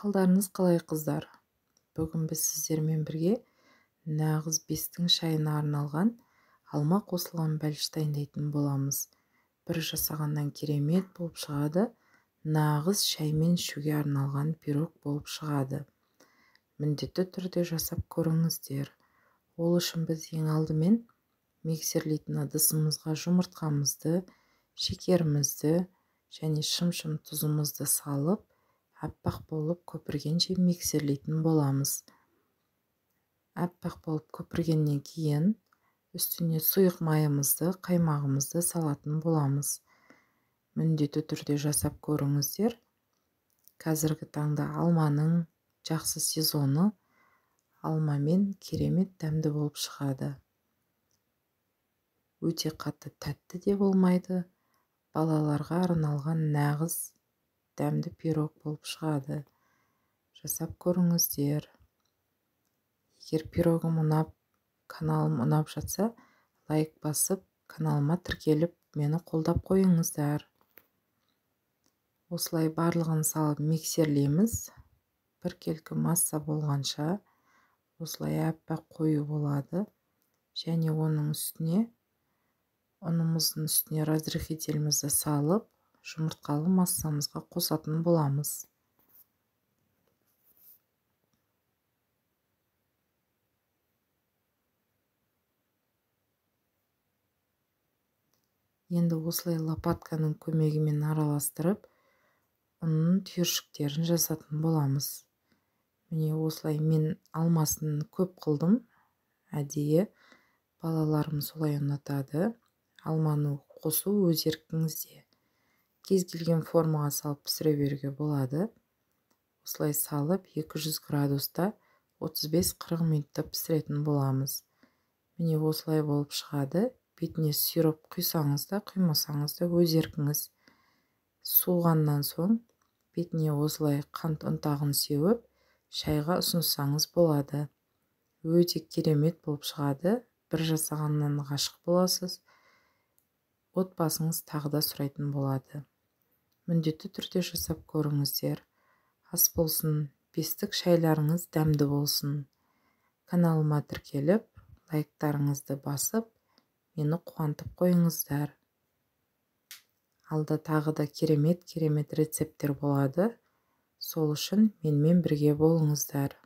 Қалдарыңыз қалай қыздар? Бүгін біз сіздермен бірге нағыз бестің шайына арналған алма қосылған бәліш дайындайтын боламыз. Бір жасағаннан керемет болып шығады. Нағыз шаймен ішуге арналған пирог болып шығады. Міндетті түрде жасап көріңіздер. Ол үшін біз ең алдымен миксерлейтін ыдысымызға жұмыртқамызды, шекерімізді және шым-шым тұзымызды салып, аппақ болып көпіргенше миксерлейтін боламыз. Аппақ болып көпіргеннен кейін үстіне сұйық майымызды, қаймағымызды салатын боламыз. Міндетті түрде жасап көріңіздер. Қазіргі таңда алманың жақсы сезоны, алмамен керемет дәмді болып шығады. Өте қатты тәтті де болмайды. Балаларға арналған нағыз дәмді пирог болып шығады. Жасап көріңіздер. Егер пирогым ұнап, каналым ұнап жатса, лайк басып, каналыма тіркеліп, мені қолдап қойыңыздар. Осылай барлығын салып миксерлейміз. Біркелкі масса болғанша осылай аппақ қою болады. Және оның үстіне, ұнымыздың үстіне разрыхителімізді салып, жұмыртқалы массамызға қосатын боламыз. Енді осылай лопатканың көмегімен араластырып, ұнның түйіршіктерін жасатын боламыз. Міне осылай мен алмасын көп қылдым. Әдейі балаларым солай ұнатады. Алманы қосу өз еркіңізде. Кез келген формаға салып пісіре беруге болады. Осылай салып 200 градуста 35-40 минутта пісіретін боламыз. Міне осылай болып шығады. Бетіне сироп құйсаңыз да, құймасаңыз да өз еркіңіз. Суығаннан соң бетіне осылай қант ұнтағын сеуіп, шайға ұсынсаңыз болады. Өте керемет болып шығады. Бір жасағаннан ғашық боласыз. Отбасыңыз тағы да сұрайтын болады. Міндетті түрде жасап көріңіздер. Ас болсын, бестік шайларыңыз дәмді болсын. Каналыма тіркеліп, лайктарыңызды басып, мені қуантып қойыңыздар. Алда тағы да керемет рецепттер болады. Сол үшін менімен бірге болыңыздар.